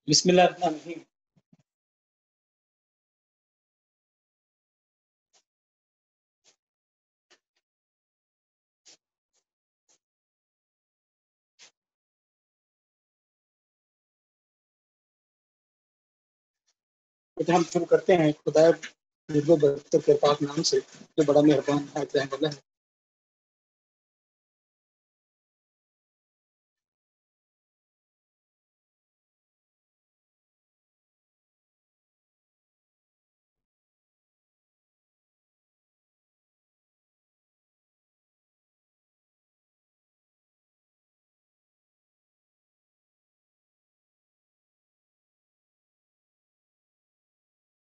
बिस्मिल्लाहिर्रहमानिर्रहीम। तो हम शुरू करते हैं खुदा बरकत के पाक नाम से जो बड़ा मेहरबान है, रहम वाला है।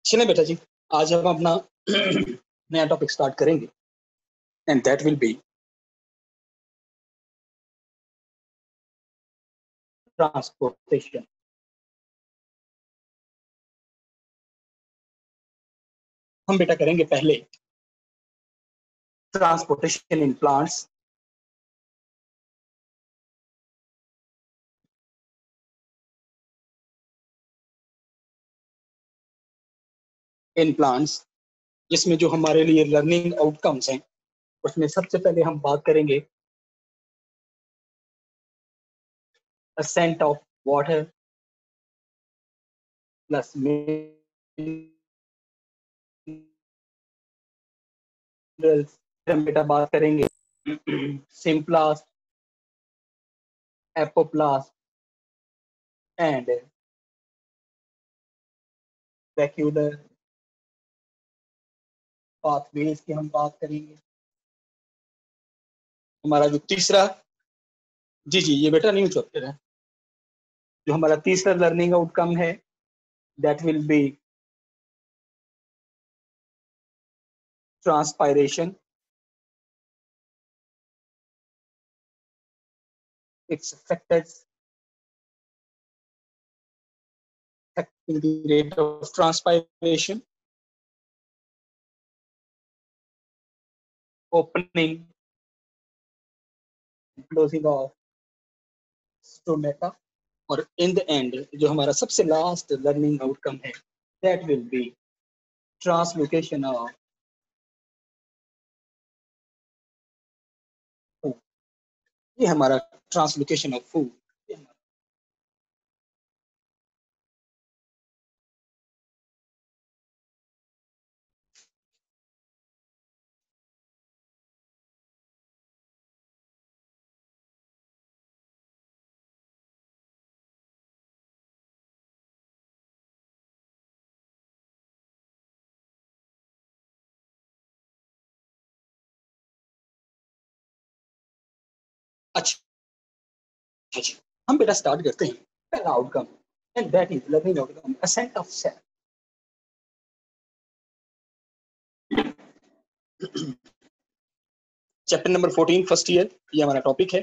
चलें बेटा जी, आज हम अपना नया टॉपिक स्टार्ट करेंगे and that will B transportation. हम बेटा करेंगे पहले ट्रांसपोर्टेशन इन प्लांट्स, जिसमें जो हमारे लिए लर्निंग आउटकम्स हैं उसमें सबसे पहले हम बात करेंगे ascent of water plus minerals. हम बेटा बात करेंगे symplast, apoplast and vacuolar pathways की हम बात करेंगे। हमारा जो तीसरा, जी ये बेटा न्यू चैप्टर है, जो हमारा तीसरा लर्निंग आउटकम है that will B transpiration. It's affecting the rate of transpiration, opening, closing of stomata, और in the end जो हमारा सबसे लास्ट लर्निंग आउटकम है that will be translocation of food। ये हमारा ट्रांसलोकेशन ऑफ फूड। अच्छा जी, हम बेटा स्टार्ट करते हैं पहला outcome and that is learning outcome ascent of cell. Chapter number 14 first year, ये हमारा टॉपिक है।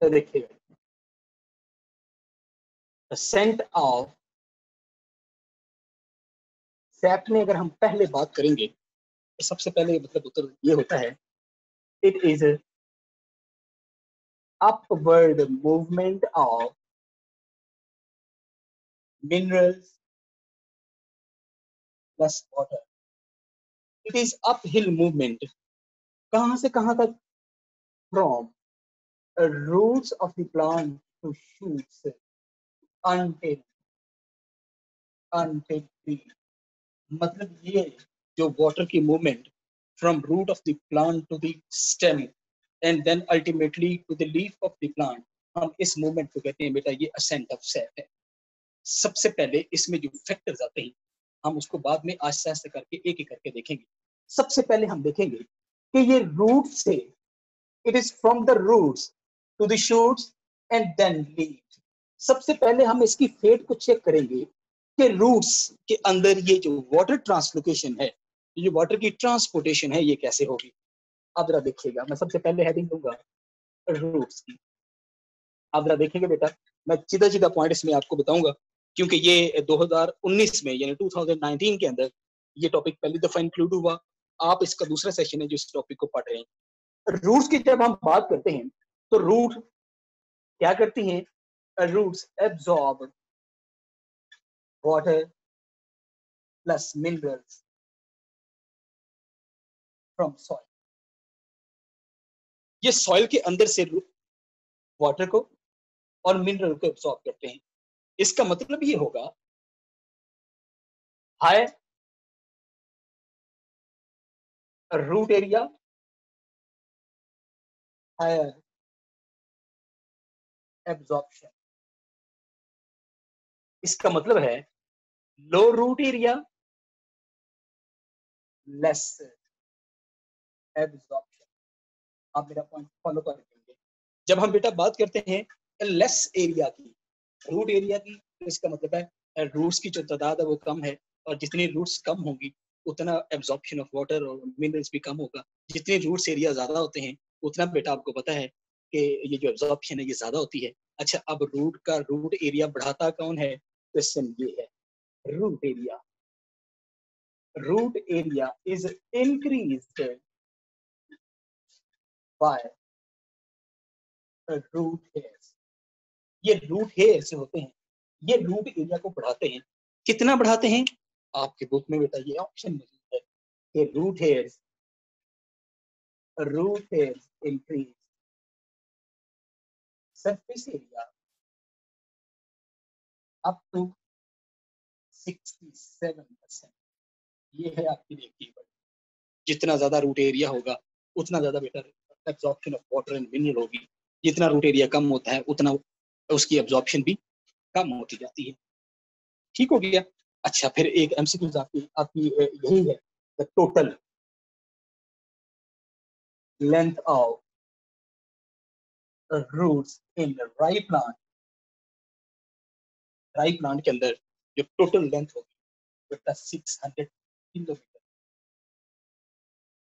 तो देखिए, सेंट ऑफ सैप में अगर हम पहले बात करेंगे तो सबसे पहले मतलब उत्तर ये होता है, it is upward movement of minerals plus water. It is uphill movement. कहाँ से कहाँ तक? From roots of the plant to shoots until tree. मतलब ये जो water की movement from root of the plant to the stem and then ultimately to the leaf of the plant, हम इस movement को कहते हैं बेटा ये ascent of sap है। सबसे पहले इसमें जो फैक्टर्स आते हैं हम उसको बाद में आस्ते आस्ते करके एक एक करके देखेंगे। सबसे पहले हम देखेंगे कि ये रूट से, it is from the roots to the shoots and then leaves. सबसे पहले हम इसकी फेट को चेक करेंगे कि रूट्स के अंदर ये जो वाटर ट्रांसलोकेशन है, ये वाटर की ट्रांसपोर्टेशन है, ये कैसे होगी। अब जरा देखिएगा, मैं सबसे पहले हेडिंग दूंगा रूट्स की। आप जरा देखेंगे बेटा, मैं सीधा सीधा पॉइंट इसमें आपको बताऊंगा क्योंकि ये 2019 में यानी 2019 के अंदर ये टॉपिक पहली दफा इंक्लूड हुआ। आप इसका दूसरा सेशन है जो इस टॉपिक को पढ़ रहे हैं। रूट्स की जब हम बात करते हैं तो रूट क्या करती हैं? Roots absorb water plus minerals from soil. ये सॉइल के अंदर से वाटर को और मिनरल को एब्जॉर्ब करते हैं। इसका मतलब ये होगा high root area, higher absorption. इसका मतलब है low root area less absorption. आप मेरा पॉइंट फॉलो कर लेंगे। जब हम बेटा बात करते हैं लेस एरिया की, रूट एरिया की, तो इसका मतलब है रूट्स की जो तादाद है वो कम है और जितनी रूट्स कम होंगी उतना एब्जॉर्प्शन ऑफ वाटर और मिनरल्स भी कम होगा। जितने रूट्स एरिया ज्यादा होते हैं उतना बेटा आपको पता है कि ये जो एब्जॉर्प्शन है ये ज्यादा होती है। अच्छा, अब रूट एरिया बढ़ाता कौन है? क्वेश्चन ये है। Root area is increased by root hairs. ये रूट हेयर से होते हैं, ये रूट एरिया को बढ़ाते हैं। कितना बढ़ाते हैं? आपके बुक में बेटा ये ऑप्शन मौजूद है कि root hairs increase surface area up to 67%। ये है आपकी देखिए, जितना ज्यादा रूट एरिया होगा उतना ज्यादा better absorption of water and mineral होगी। जितना रूट एरिया कम होता है उतना उसकी एब्जॉर्प्शन भी कम होती जाती है। ठीक हो गया। अच्छा, फिर एक एमसीक्यूज आपकी आपकी यही है, the total length of roots in rye plant के अंदर जो टोटल लेंथ होगी वो 600 किलोमीटर।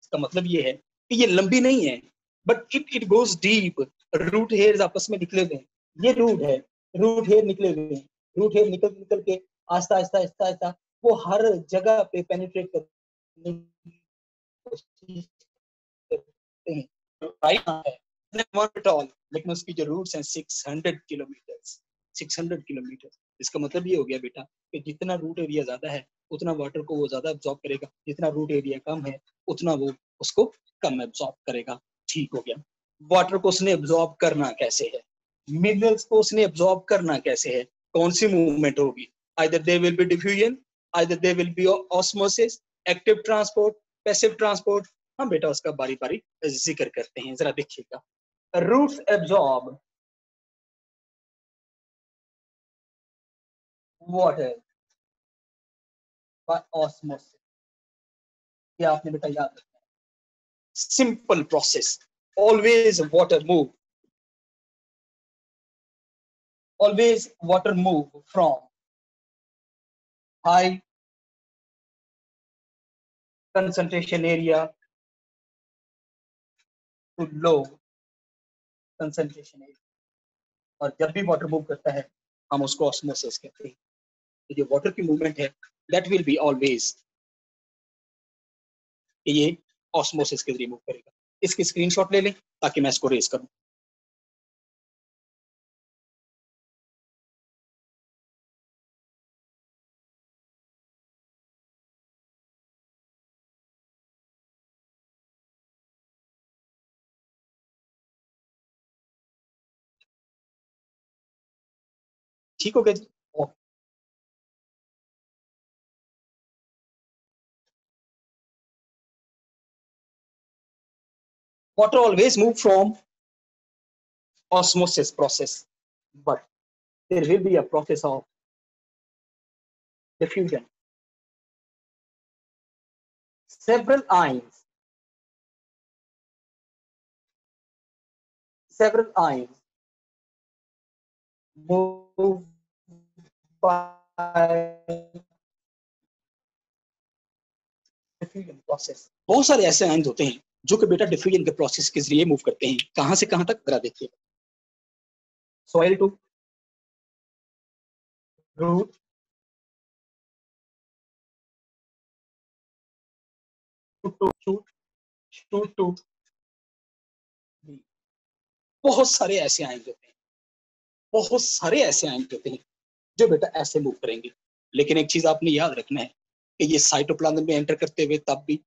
इसका मतलब ये है कि ये लंबी नहीं है but it goes deep. Root hairs आपस में निकले हुए हैं, ये रूट है, रूट हेयर निकले हुए हैं। रूट हेयर निकल निकल के आस्ता आस्ता आस्ता आस्ता वो हर जगह पे पेनिट्रेट करने की कोशिश करते हैं। राइट है लेकिन उसकी जो रूट्स हैं 600 किलोमीटर। 600 किलोमीटर। इसका मतलब ये हो गया बेटा कि जितना रूट एरिया ज्यादा है उतना वाटर को वो ज्यादा एब्जॉर्ब करेगा, जितना रूट एरिया कम है उतना वो उसको कम एब्जॉर्ब करेगा। ठीक हो गया। वाटर को उसने एब्जॉर्ब करना कैसे है, मिनरल्स को उसने एब्जॉर्ब करना कैसे है, कौन सी मूवमेंट होगी? Either there will be diffusion, either there will be osmosis, active transport, passive transport. हम बेटा उसका बारी बारी जिक्र करते हैं, जरा देखिएगा। Roots absorb water by osmosis. ये आपने बेटा याद रखना है। Simple process, always water move always water move from high concentration area to low concentration area. और जब भी वाटर मूव करता है हम उसको ऑस्मोसिस कहते हैं. तो जो वाटर की मूवमेंट है दैट विल बी ऑलवेज, ये ऑस्मोसिस के जरिए मूव करेगा. इसकी स्क्रीनशॉट ले लें ताकि मैं इसको रेज करूं. ठीक हो गया जी. Water always move from osmosis process, but there will be a process of diffusion. Several ions move by diffusion process. बहुत सारे ऐसे आयंस होते हैं जो कि बेटा डिफ्यूजन के प्रोसेस के जरिए मूव करते हैं. कहां से कहां तक जरा देखिए. सॉइल टू रूट टू बहुत सारे ऐसे आयंस होते हैं, बहुत सारे ऐसे आयंस होते हैं जो बेटा ऐसे मूव करेंगे. लेकिन एक चीज आपने याद रखना है कि ये साइटोप्लाज्म में एंटर करते हुए तब भी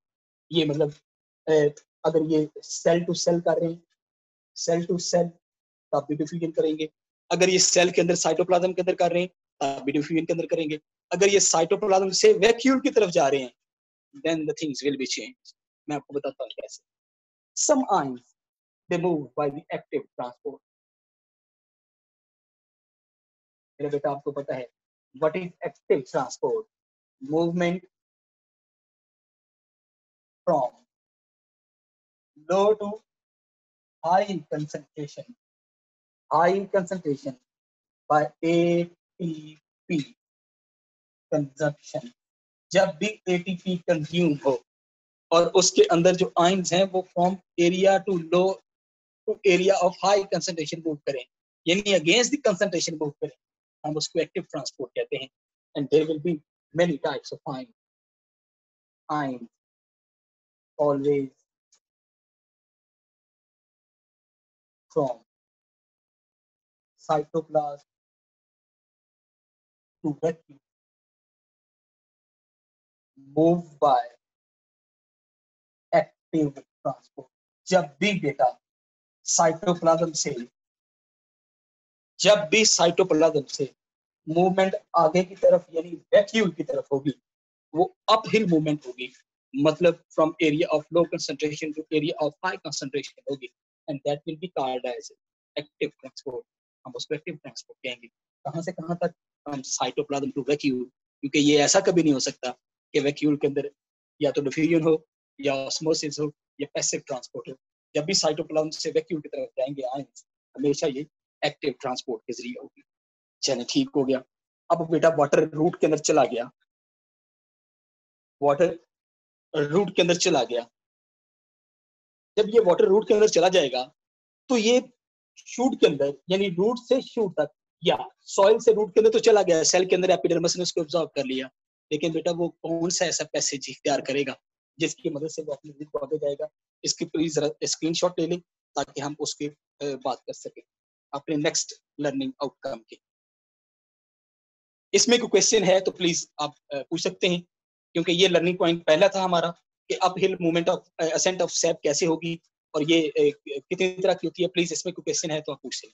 ये मतलब अगर ये सेल टू सेल कर रहे हैं, सेल टू सेल, तब भी डिफ्यूजन करेंगे. अगर ये सेल के अंदर साइटोप्लाज्म के अंदर कर रहे हैं तब भी डिफ्यूजन के अंदर करेंगे. अगर ये साइटोप्लाज्म से वैक्यूल की तरफ जा रहे हैं then the things will be changed. मैं आपको बताता हूँ कैसे. Some ions they move by the active transport. मेरे बेटा आपको पता है what is active transport? Movement from low to high concentration by ATP consumption. जब भी ATP कंज्यूम हो और उसके अंदर जो आयंस हैं वो from area to low to area of high concentration move करें, यानी अगेंस्ट द कंसंट्रेशन मूव करें, हम उसको एक्टिव ट्रांसपोर्ट कहते हैं. And there will be many types of ions always from cytoplasm to vacuum move by active transport. जब भी बेटा साइटोप्लाज्म से मूवमेंट आगे की तरफ यानी वैक्यूल की तरफ होगी, वो अपहिल मूवमेंट होगी, मतलब from area of low concentration to area of high concentration होगी. And that will be called as active transport. हम उसको एक्टिव ट्रांसपोर्ट कहेंगे. कहां से कहां तक? हम साइटोप्लाज्म टू वैक्यूल, क्योंकि ये ऐसा कभी नहीं हो सकता कि वैक्यूल के अंदर या तो डिफ्यूजन हो या ऑस्मोसिस हो या पैसिव ट्रांसपोर्ट हो. जब भी साइटोप्लाज्म से वैक्यूल की तरफ जाएंगे आयंस, हमेशा ये एक्टिव ट्रांसपोर्ट के जरिए होगी. चलिए ठीक हो गया. अब बेटा वाटर रूट के अंदर चला गया, वाटर रूट के अंदर चला गया. जब ये वाटर रूट के अंदर चला जाएगा तो ये शूट के अंदर यानी रूट से शूट तक या सॉइल से रूट के अंदर तो चला गया, सेल के अंदर एपिडर्मिस ने उसको ऑब्जर्व कर लिया. लेकिन बेटा वो कौन सा ऐसा पैसेज इख्तियार करेगा जिसकी मदद से वो अपने रूट को आगे जाएगा? इसकी प्लीज जरा स्क्रीनशॉट ले लें ताकि हम उसकी बात कर सकें अपने नेक्स्ट लर्निंग आउटकम की. इसमें कोई क्वेश्चन है तो प्लीज आप पूछ सकते हैं, क्योंकि ये लर्निंग पॉइंट पहला था हमारा कि up hill movement of ascent of sap कैसे होगी और ये कितनी तरह की होती है. प्लीज इसमें कोई क्वेश्चन है तो आप पूछ सकते.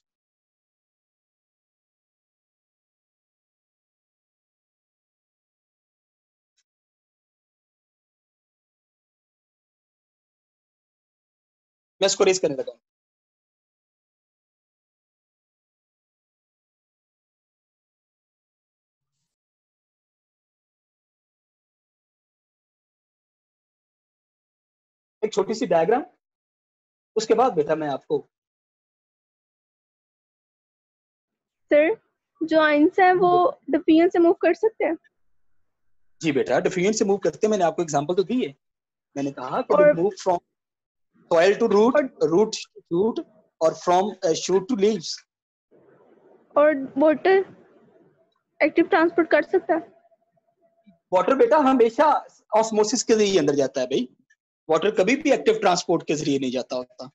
मैं इसको रेज करने लगा. एक छोटी सी डायग्राम, उसके बाद बेटा मैं आपको सर जो आइंस है वो डिफ्यूजन से मूव कर सकते हैं? जी बेटा, डिफ्यूजन से मूव करते हैं, मैंने आपको एग्जांपल तो दी है। मैंने कहा कि और move from soil to root, और, रूट टू शूट, और फ्रॉम शूट टू लीव्स। और वाटर एक्टिव ट्रांसपोर्ट कर सकता है? वाटर बेटा हमेशा ऑस्मोसिस के जरिए अंदर जाता है भाई, वाटर कभी भी एक्टिव ट्रांसपोर्ट के जरिए नहीं जाता होता।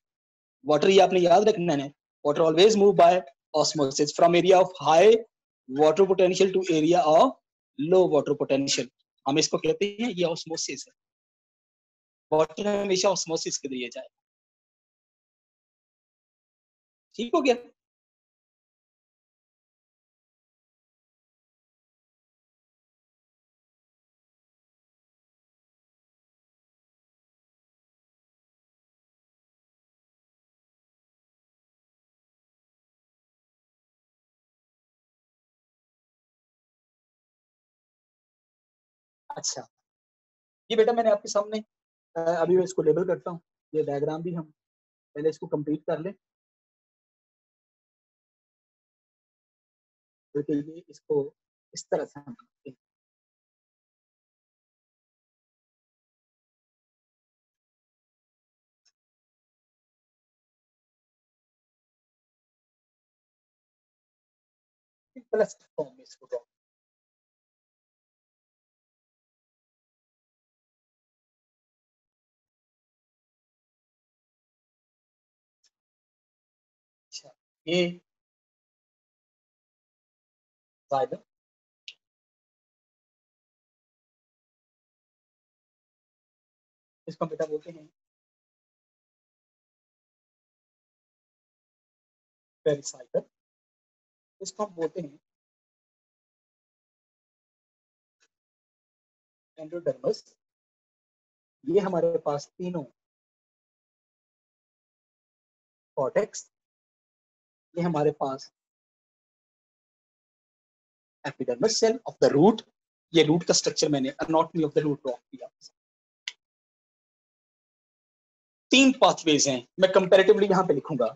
वाटर ये आपने याद रखना है, water always move by osmosis from area of high water potential to area of low water potential. हम इसको कहते हैं ये ऑस्मोसिस है, वाटर हमेशा ऑस्मोसिस के जरिए जाए। ठीक हो गया? अच्छा, ये बेटा मैंने आपके सामने अभी मैं इसको लेबल करता हूँ, ये डायग्राम भी हम पहले इसको कंप्लीट कर ले, तो ये इसको इस तरह से हम करते हैं। प्लस फॉर्म में इसको ड्रॉ। अच्छा, ये जाइलम, इसको बेटा बोलते हैं पेरिसाइकल, इसको हम बोलते हैं एंडोडर्मिस। ये हमारे पास तीनों कॉर्टेक्स, ये हमारे पास epidermis cell of the root, ये रूट का स्ट्रक्चर मैंने anatomy of the root draw किया। तीन पाथवेज हैं, मैं कंपैरेटिवली यहां पे लिखूंगा।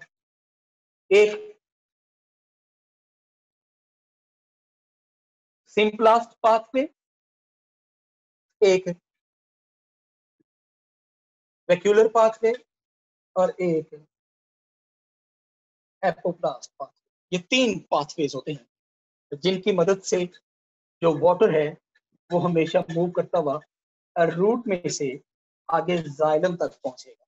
एक सिंपलास्ट पाथवे, एक वैक्यूलर पाथवे, और एक एपोप्लास्ट पाथवे। ये तीन पाथवेज होते हैं जिनकी मदद से जो वाटर है वो हमेशा मूव करता हुआ रूट में से आगे जाइलम तक पहुंचेगा।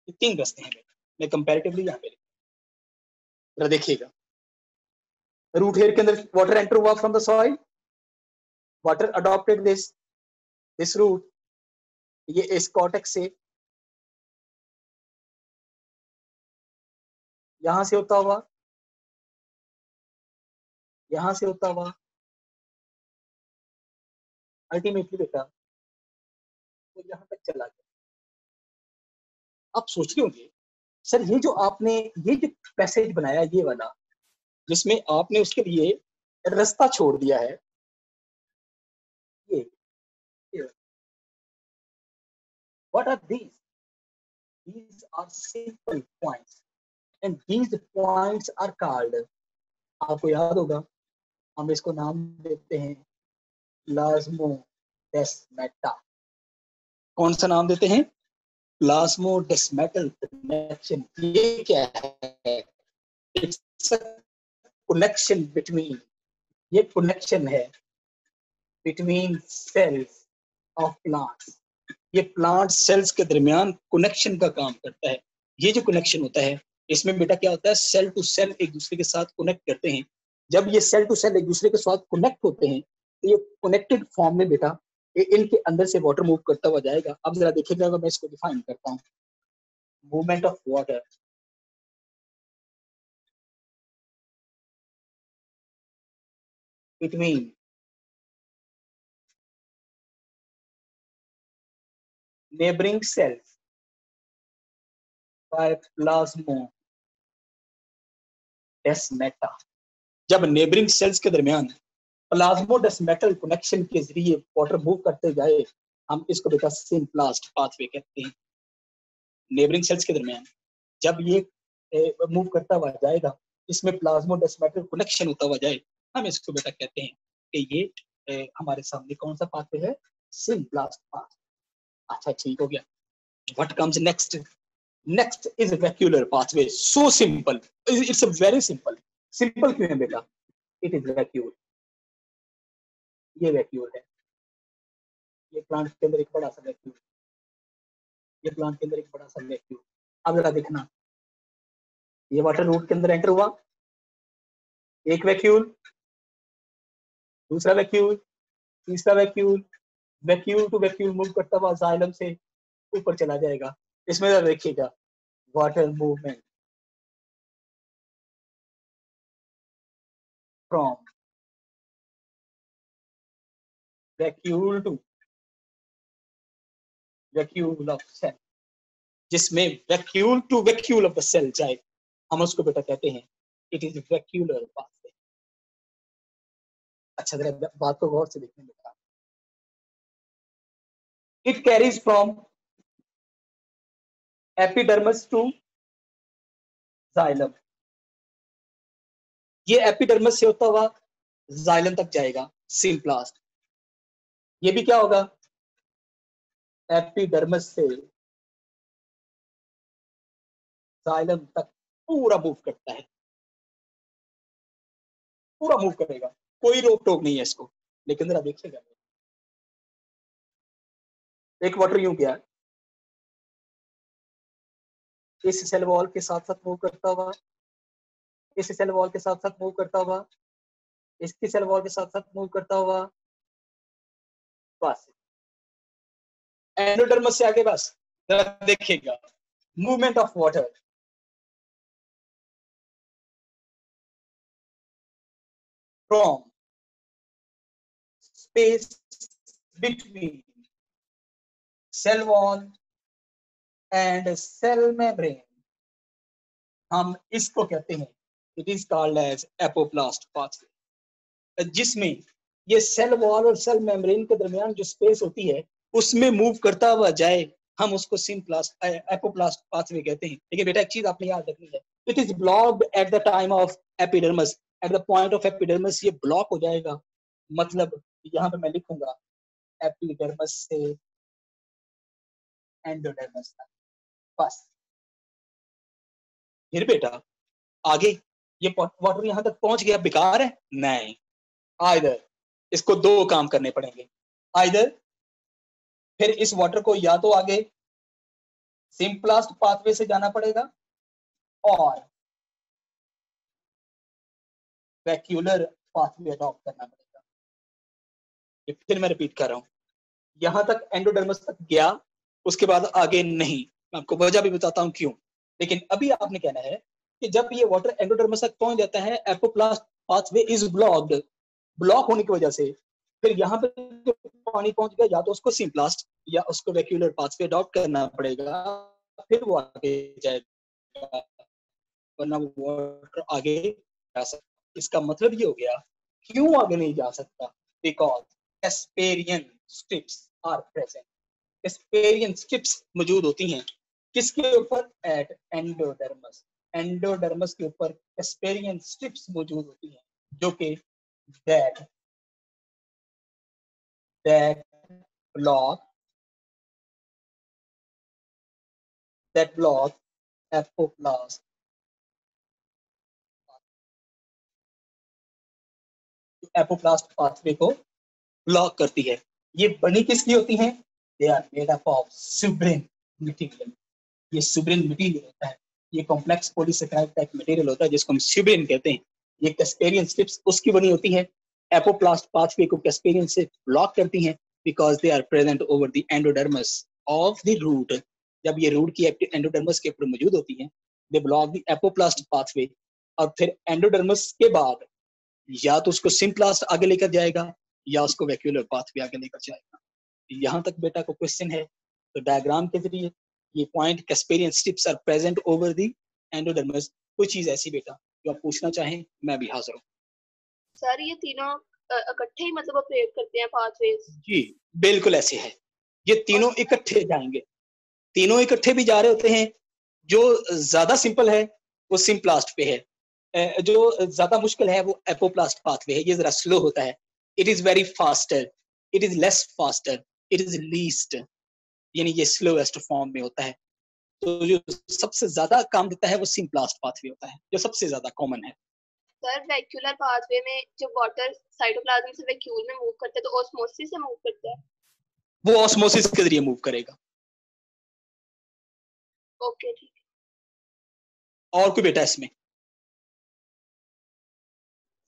ये तीन रास्ते हैं, मैं कंपैरेटिवली यहाँ पे जरा देखिएगा। रूट हेयर के अंदर वाटर एंटर हुआ from the soil, water adopted this root, ये इस कॉर्टेक्स से यहां से होता हुआ, यहां से होता हुआ, अल्टीमेटली बेटा तो यहां तक चला गया। आप सोच रहे होंगे सर ये जो आपने ये जो पैसेज बनाया ये वाला, जिसमें आपने उसके लिए रास्ता छोड़ दिया है, ये what are these are simple points and these points are called, आपको याद होगा हम इसको नाम देते हैं प्लाज्मोडेस्माटा। कौन सा नाम देते हैं? प्लाज्मोडेस्माटल कनेक्शन। ये क्या है? इट्स अ कनेक्शन बिटवीन, ये कनेक्शन है बिटवीन सेल्स ऑफ प्लांट्स। ये प्लांट सेल्स के दरमियान कनेक्शन का काम करता है। ये जो कनेक्शन होता है इसमें बेटा क्या होता है, सेल टू सेल एक दूसरे के साथ कनेक्ट करते हैं। जब ये सेल टू सेल एक दूसरे के साथ कनेक्ट होते हैं तो ये कनेक्टेड फॉर्म में बेटा ये इनके अंदर से वाटर मूव करता हुआ जाएगा। अब जरा देखिएगा, मैं इसको डिफाइन करता हूँ। Movement of water between neighboring cells by plasmodesmata। जब नेबरिंग सेल्स के दरमियान प्लाज्मोडेस्मेटल कनेक्शन के जरिए वाटर मूव करते जाए, हम इसको बेटा सिम्प्लास्ट पाथवे कहते हैं। नेबरिंग सेल्स के दरमियान जब ये मूव करता हुआ जाएगा, इसमें प्लाज्मोडेस्माटर कनेक्शन होता हुआ जाए, हम इसको बेटा कहते हैं कि ये हमारे सामने कौन सा पाथवे है, सिम्प्लास्ट पाथ। अच्छा ठीक हो गया। What comes next? Next is vacuolar pathway. So simple, it's a very simple. Simple क्यों है बेटा? It is vacuole. ये वैक्यूल है, ये प्लांट के अंदर एक बड़ा सा वैक्यूल, ये प्लांट के अंदर एक बड़ा सा वैक्यूल। अब जरा देखना, ये वाटर रूट के अंदर एंटर हुआ, एक वैक्यूल, दूसरा वैक्यूल, तीसरा vacuole, vacuole to vacuole move करता हुआ जाइलम से ऊपर चला जाएगा। इसमें जरा देखिएगा, water movement from vacuole to vacuole of cell, जिसमें vacuole to vacuole of the cell जाए, हम उसको बेटा कहते हैं इट इज वैक्यूलर पाथवे। अच्छा जरा बात को गौर से देखने बेटा, it carries from epidermis to xylem, ये एपिडर्मिस से होता हुआ जाइलम तक जाएगा, सिम्प्लास्ट। ये भी क्या होगा, एपिडर्मिस से जाइलम तक पूरा मूव करता है, पूरा मूव करेगा, कोई रोक टोक नहीं है इसको। लेकिन जरा देखिएगा, एक वाटर यूं गया, इस सेल वॉल के साथ साथ मूव करता हुआ, इस सेल वॉल के साथ साथ मूव करता हुआ, इसकी सेल वॉल के साथ साथ मूव करता हुआ, बस एंडोडर्मिस से आगे बस। जरा देखिएगा, movement of water from space between cell wall and cell membrane, हम इसको कहते हैं it is called as apoplast pathway, जिसमें ये सेल वॉल और सेल मेम्ब्रेन के दरमियान जो स्पेस होती है उसमें मूव करता हुआ जाए, हम उसको सिम्प्लास्ट एपोप्लास्ट पाथवे कहते हैं। लेकिन बेटा एक चीज आपने याद रखनी है, it is blocked at the time of epidermis, at the point of epidermis ये ब्लॉक हो जाएगा। मतलब यहाँ पे मैं लिखूंगा एपिडर्मिस से एंडोडर्मिस तक, बस। फिर बेटा आगे ये वाटर यहाँ तक पहुंच गया, बेकार है? नहीं, आइदर इसको दो काम करने पड़ेंगे, आइदर फिर इस वाटर को या तो आगे सिम्प्लास्ट पाथवे से जाना पड़ेगा और वैक्यूलर पाथवे अडॉप्ट करना पड़ेगा। ये फिर मैं रिपीट कर रहा हूं, यहां तक एंडोडर्मिस तक गया, उसके बाद आगे नहीं। मैं आपको वजह भी बताता हूं क्यों। लेकिन अभी आपने कहना है कि जब ये वाटर एंडोडर्मिस तक पहुंच जाता है, apoplast pathway is blocked, block होने की वजह से फिर यहाँ पे जो पानी पहुंच गया, या तो उसको सिम्प्लास्ट या उसको वैक्यूलर पाथवे अडॉप्ट करना पड़ेगा, फिर वो आगे जाएगा, वरना वो वाटर आगे जा सकता। इसका मतलब ये हो गया, क्यों आगे नहीं जा सकता? Because Casparian strips are present, Casparian strips मौजूद होती हैं किसके ऊपर? एट एंडोडर्मस, एंडोडर्मस के ऊपर एस्पेरियन स्ट्रिप्स मौजूद होती हैं, जो कि दैट block एपोप्लास्ट पाथवे को ब्लॉक करती है। ये बनी किसकी होती हैं? They are made up of suberin material. ये सुब्रिन मटेरियल होता है, ये कॉम्प्लेक्स पॉलीसेकेराइड टाइप मटेरियल होता है जिसको हम सुब्रिन कहते हैं। ये कैस्पेरियन स्ट्रिप्स उसकी बनी होती है, एपोप्लास्ट पाथवे को कैस्पेरियन से ब्लॉक करती हैं because they are present over the endodermis of the root. जब ये रूट की एंडोडर्मस के ऊपर मौजूद होती हैं, they block the apoplast pathway, और फिर एंडोडर्मस के बाद या तो उसको सिम्प्लास्ट आगे लेकर जाएगा या उसको वैक्यूलर पाथवे आगे लेकर जाएगा। यहाँ तक बेटा को क्वेश्चन है तो डायग्राम के जरिए ये point Casparian strips are present over the endodermis, कोई चीज ऐसी बेटा जो आप पूछना चाहें, मैं भी हाजिर हूँ। सर ये तीनों इकट्ठे ही मतलब ऑपरेट करते हैं पाथवेज? जी बिल्कुल ऐसे है, ये तीनों इकट्ठे जाएंगे, तीनों इकट्ठे भी जा रहे होते हैं। जो ज्यादा सिंपल है वो सिम्प्लास्ट पे है। जो ज्यादा मुश्किल है वो एपोप्लास्ट पाथवे है, ये जरा स्लो होता है। It is very faster, it is less faster, it is least, यानी ये स्लोएस्ट फॉर्म में होता है। तो जो सबसे ज्यादा काम देता है वो सिम्प्लास्ट पाथवे होता है, जो सबसे ज्यादा कॉमन है। सर वैक्यूलर पाथवे में जो वाटर साइटोप्लाज्म से वैक्यूल में मूव करते हैं तो ऑस्मोसिस से मूव करता है। वो ऑस्मोसिस के जरिए मूव करेगा। ओके ठीक है। और कोई बेटा इसमें?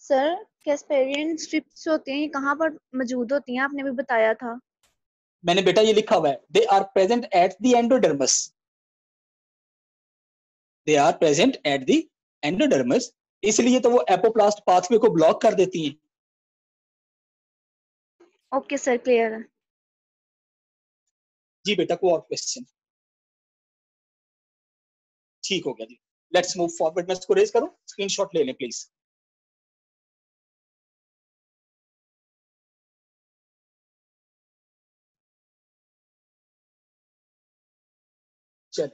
सर कैस्पेरियन स्ट्रिप्स होती हैं, ये कहाँ पर मौजूद होती हैं? आपने भी बताया था। मैंने बेटा ये लिखा हुआ है, they are present at the endodermis, they are present at the endodermis, इसलिए तो वो एपोप्लास्ट पाथवे को ब्लॉक कर देती हैं। ओके सर, क्लियर है। जी बेटा, को और क्वेश्चन? ठीक हो गया जी, लेट्स मूव फॉरवर्ड। मैं इसको रेज करूं, स्क्रीनशॉट ले लें प्लीज। चलें।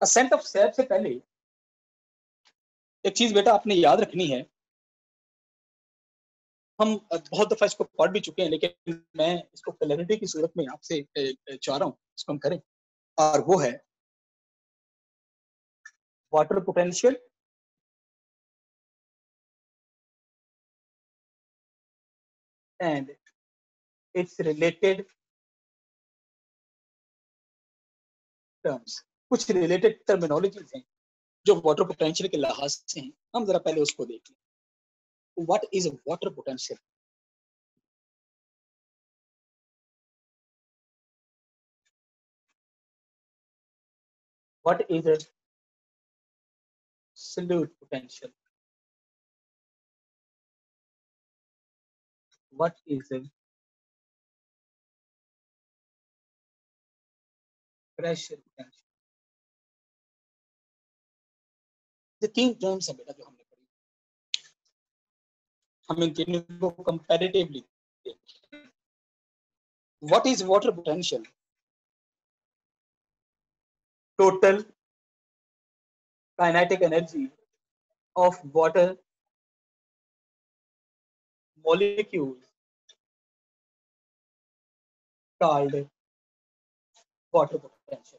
असेंट ऑफ सैप से पहले एक चीज बेटा आपने याद रखनी है, हम बहुत दफा इसको पढ़ भी चुके हैं, लेकिन मैं इसको क्लैरिटी की सूरत में आपसे चाह रहा हूं इसको हम करें, और वो है water potential and it's related terms. कुछ रिलेटेड टर्मिनोलॉजीज हैं जो वाटर पोटेंशियल के लिहाज से हैं, हम जरा पहले उसको देख लें। What is water potential? What is solute potential? What is pressure potential? ये तीन टर्म्स है बेटा जो हमने पढ़ी, हम इन तीनों को कंपैरेटिवली देखें। What is water potential? Total kinetic energy of water molecules called water potential।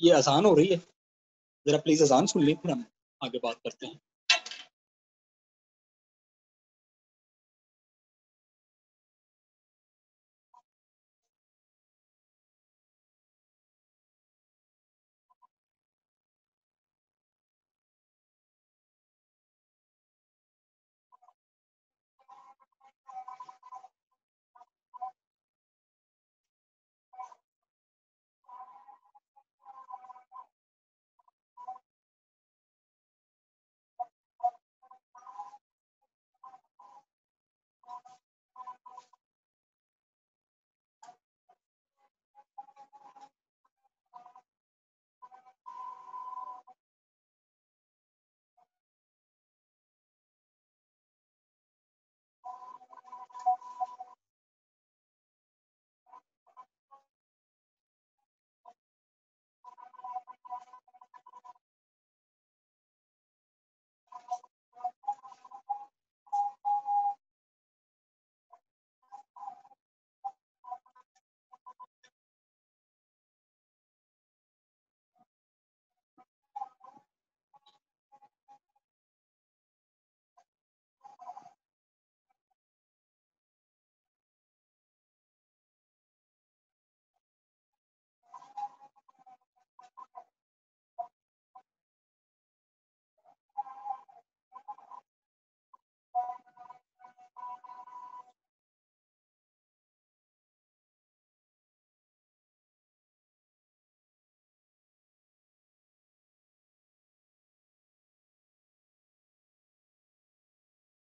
ये आसान हो रही है, जरा प्लीज आसान सुन लें, फिर हम आगे बात करते हैं।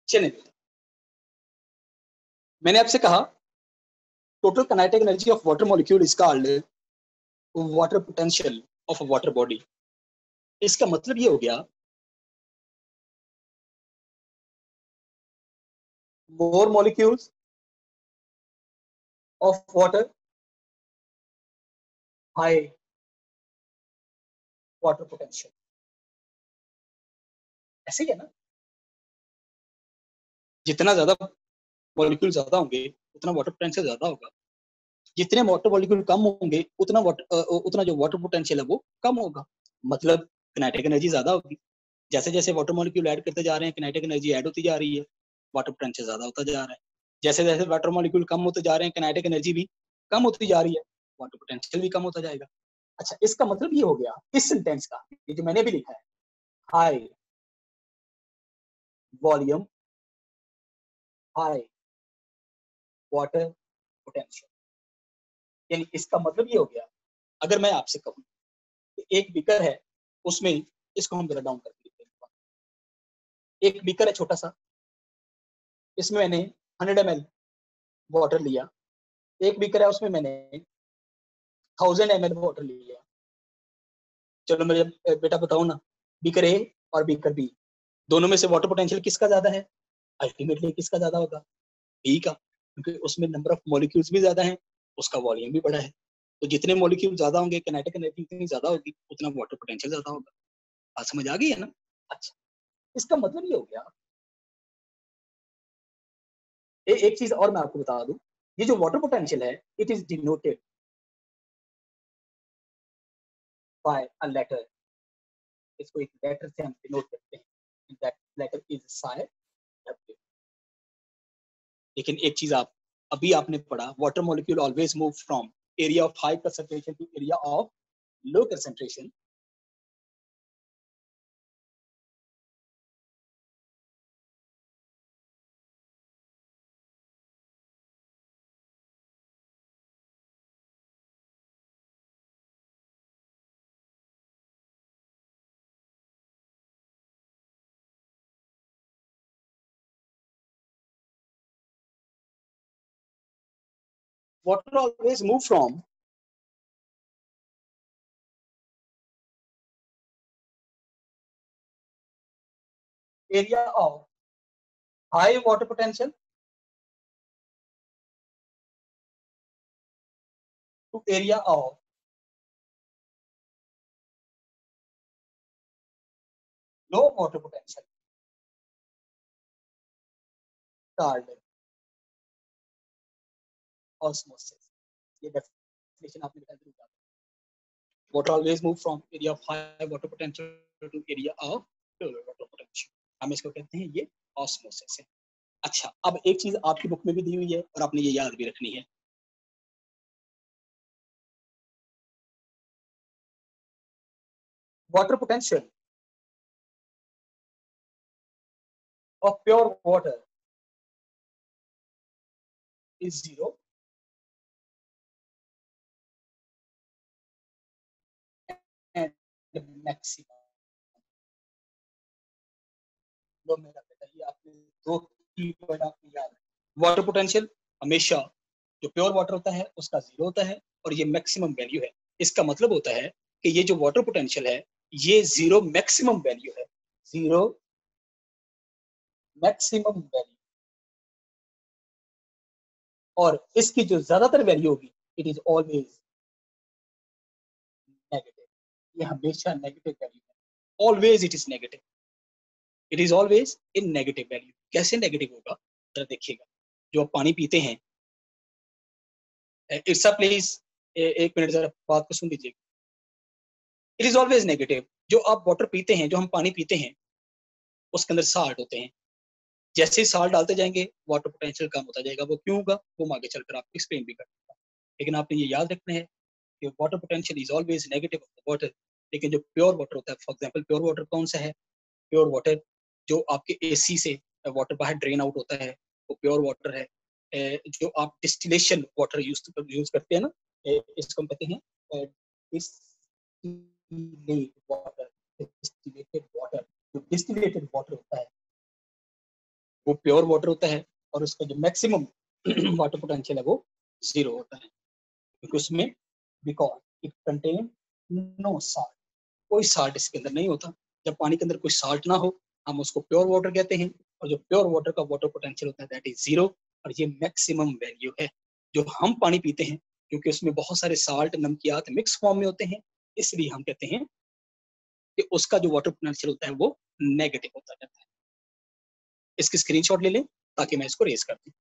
चलिए, मैंने आपसे कहा total kinetic energy of water molecule is called water potential, of a water body. इसका मतलब ये हो गया more molecules of water, high water potential। ऐसे ही है ना, जितना ज्यादा मॉलिक्यूल ज्यादा होंगे उतना वाटर पोटेंशियल ज्यादा होगा, जितने वाटर मॉलिक्यूल कम होंगे उतना जो वाटर पोटेंशियल है वो कम होगा। मतलब किनेटिक एनर्जी ज्यादा होगी। जैसे जैसे वाटर मॉलिक्यूल ऐड करते जा रहे हैं किनेटिक एनर्जी ऐड होती जा रही है, वाटर पोटेंशियल ज्यादा होता जा रहा है। जैसे जैसे वाटर मॉलिक्यूल कम होते जा रहे हैं किनेटिक एनर्जी भी कम होती जा रही है, वाटर पोटेंशियल भी कम होता जाएगा। अच्छा, इसका मतलब ये हो गया इस सेंटेंस का, ये जो मैंने भी लिखा है, high volume high water potential. यानी इसका मतलब ये हो गया, अगर मैं आपसे कहूँ एक बीकर है, उसमें, इसको हम जरा डाउन करके लिखते हैं, एक बीकर है छोटा सा, इसमें मैंने 100 ml वाटर लिया। एक बीकर है उसमें मैंने 1000 ml वाटर लिया। चलो मेरे बेटा बताओ ना, बीकर ए और बीकर बी दोनों में से वाटर पोटेंशियल किसका ज्यादा है? अल्टीमेटली किसका ज्यादा होगा? बी का, क्योंकि उसमें नंबर ऑफ मॉलिक्यूल्स भी ज्यादा हैं, उसका वॉल्यूम भी बड़ा है। तो जितने मॉलिक्यूल ज्यादा होंगे किनेटिक एनर्जी उतनी ज्यादा होगी, उतना वाटर पोटेंशियल ज्यादा होगा। बात समझ आ गई है ना? अच्छा, इसका मतलब ये हो गया, एक चीज और मैं आपको बता दूं, ये जो वाटर पोटेंशियल है it is denoted by a letter. इसको एक लेटर से हम डिनोट करते हैं, that letter is psi W। लेकिन एक चीज आप अभी आपने पढ़ा, water molecule always move from area of high concentration to area of low concentration. Water always move from area of high water potential to area of low water potential called osmosis। ये definition आपने बताया जरूर याद है। Water always move from area of high water potential to area of low water potential। हम इसको कहते हैं ये osmosis है। अच्छा, अब एक चीज आपकी बुक में भी दी हुई है और आपने ये याद भी रखनी है। Water potential of pure water is 0 and maximum। लो मेरा बेटा, ये आपने दो की वर्ड आपने याद है। वाटर पोटेंशियल हमेशा जो प्योर वाटर होता है उसका 0 होता है और ये मैक्सिमम वैल्यू है। इसका मतलब होता है कि ये जो वाटर पोटेंशियल है ये 0 मैक्सिमम वैल्यू है, 0 मैक्सिमम वैल्यू। और इसकी जो ज्यादातर वैल्यू होगी इट इज ऑलवेज नेगेटिव। ये हमेशा नेगेटिव वैल्यू है, always it is negative, it is always in negative value. कैसे नेगेटिव होगा जरा देखिएगा। जो आप पानी पीते हैं, इट्सा प्लीज एक मिनट जरा बात को सुन लीजिए। It is always negative. जो आप वाटर पीते हैं, जो हम पानी पीते हैं, उसके अंदर साल्ट होते हैं। जैसे ही साल्ट डालते जाएंगे वाटर पोटेंशियल कम होता जाएगा। वो क्यों होगा वो हम आगे चलकर आपको एक्सप्लेन भी करूंगा। लेकिन आपने ये याद रखना है कि water potential is always negative of the water. लेकिन जो प्योर वाटर होता है, फॉर एग्जाम्पल प्योर वाटर कौन सा है? प्योर वाटर जो आपके एसी से वाटर बाहर ड्रेन आउट होता है वो प्योर वाटर है। जो आप डिस्टिलेशन वाटर यूज करते हैं ना, इसको हम कहते हैं डिस्टिलेट वाटर। डिस्टिलेटेड वाटर, जो डिस्टिलेटेड वाटर होता है वो प्योर वाटर होता है और उसका जो मैक्सिमम वाटर पोटेंशियल है वो 0 होता है, क्योंकि उसमें because it contain no salt, कोई साल्ट इसके अंदर नहीं होता। जब पानी के अंदर कोई साल्ट ना हो हम उसको प्योर वाटर कहते हैं, और जो प्योर वाटर का वाटर पोटेंशियल होता है दैट इज 0, और ये मैक्सिमम वैल्यू है। जो हम पानी पीते हैं क्योंकि उसमें बहुत सारे साल्ट नमकियात मिक्स फॉर्म में होते हैं, इसलिए हम कहते हैं कि उसका जो वाटर पोटेंशियल होता है वो नेगेटिव होता जाता है। इसकी स्क्रीनशॉट ले लें ताकि मैं इसको रेज कर दूं।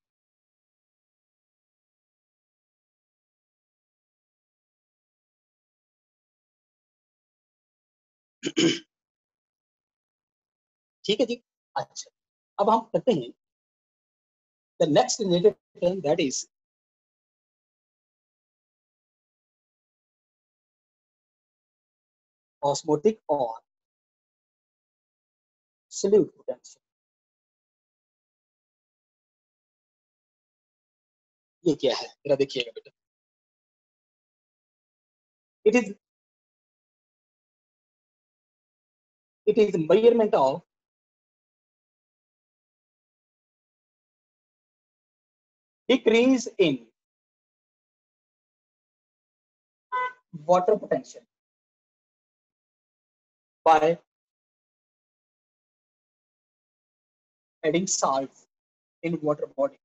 ठीक है जी। अच्छा, अब हम करते हैं the next related term that is osmotic और सॉल्यूट पोटेंशियल। ये क्या है जरा देखिएगा बेटा। It is measurement of decrease in water potential by adding salts in water body।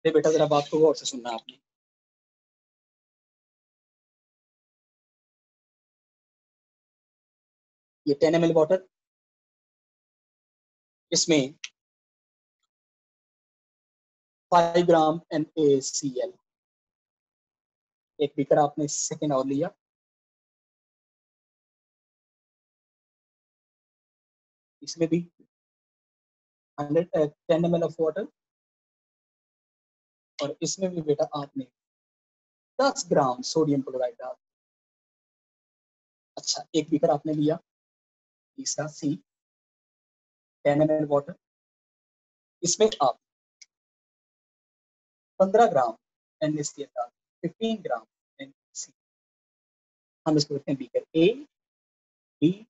ये बेटा जरा बात को गौर से सुनना आपने। ये 10 ml वाटर, इसमें 5 ग्राम NaCl, एक बीकर आपने सेकेंड और लिया, इसमें भी 10 ml ऑफ वाटर, और इसमें भी बेटा आपने 10 ग्राम सोडियम क्लोराइड डाल। अच्छा, एक बीकर आपने लिया, तीसरा C 10 ml वाटर, इसमें आप 15 ग्राम NaCl डाल, 15 ग्राम NaCl। हम इसको कहते हैं beaker A B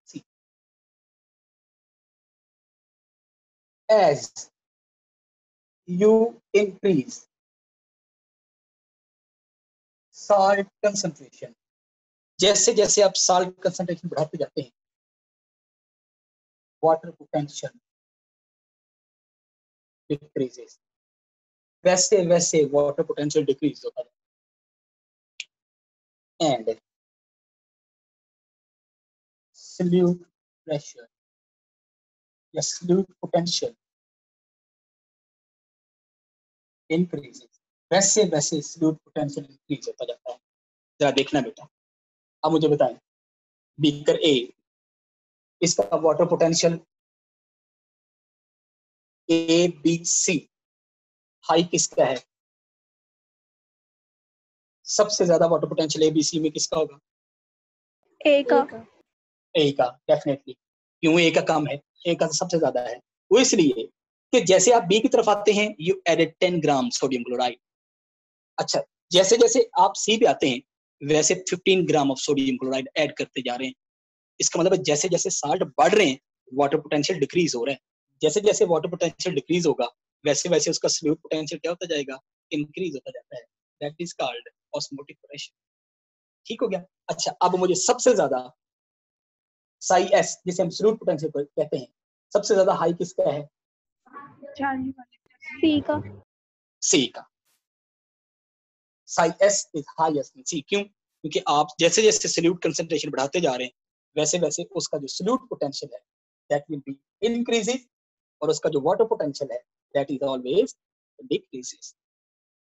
C। As you increase salt concentration, जैसे जैसे आप साल्ट कंसंट्रेशन बढ़ाते जाते हैं वाटर पोटेंशियल डिक्रीजेस, वैसे वैसे वाटर पोटेंशियल डिक्रीज होता है। एंड सॉल्यूट प्रेशर या सॉल्यूट पोटेंशियल इंक्रीजेस, वैसे वैसे सॉल्यूट पोटेंशियल इंक्रीज होता जाता है। जरा देखना बेटा, अब मुझे बताएं बीकर ए, इसका वाटर पोटेंशियल ABC, हाई किसका है? सबसे ज्यादा वाटर पोटेंशियल ABC में किसका होगा? ए का। ए का, डेफिनेटली। क्यों ए का कम है? ए का सबसे ज्यादा है। वो इसलिए कि जैसे आप बी की तरफ आते हैं you added 10 gram sodium chloride. अच्छा, जैसे जैसे आप सी पे आते हैं वैसे 15 gram of sodium chloride add करते जा रहे हैं। इसका मतलब है जैसे जैसे साल्ट बढ़ रहे हैं वाटर पोटेंशियल डिक्रीज हो रहा है। जैसे जैसे वाटर पोटेंशियल डिक्रीज होगा वैसे वैसे उसका सॉल्यूट पोटेंशियल क्या होता जाएगा? इंक्रीज होता जाता है। That is called osmotic pressure. ठीक हो गया। अच्छा, अब मुझे सबसे ज्यादा साई एस, जिसे हम सॉल्यूट पोटेंशियल कहते हैं, सबसे ज्यादा हाई किसका है? सी का। सी का। Psi S is highest in C. क्यों? क्योंकि आप जैसे जैसे सॉल्यूट कंसंट्रेशन बढ़ाते जा रहे हैं वैसे वैसे उसका जो सॉल्यूट पोटेंशियल है दैट विल बी इंक्रीजेस, और उसका जो वाटर पोटेंशियल है दैट इज ऑलवेज डिक्रीजेस।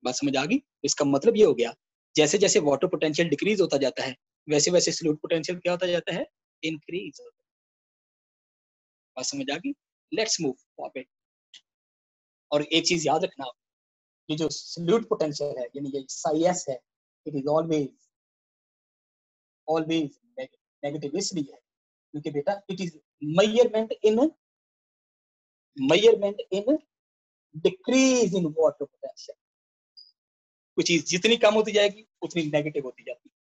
बात समझ आ गई? इसका मतलब ये हो गया जैसे जैसे वाटर पोटेंशियल डिक्रीज होता जाता है वैसे वैसे सॉल्यूट पोटेंशियल क्या होता जाता है? इंक्रीज। बात समझ आ गई? Let's move forward. और एक चीज याद रखना, ये जो सॉल्यूट पोटेंशियल है यानी ये साई एस है, it is always always negative. इसलिए है क्योंकि बेटा it is measurement in decrease in water potential. कुछ चीज जितनी कम होती जाएगी उतनी नेगेटिव होती जाती है।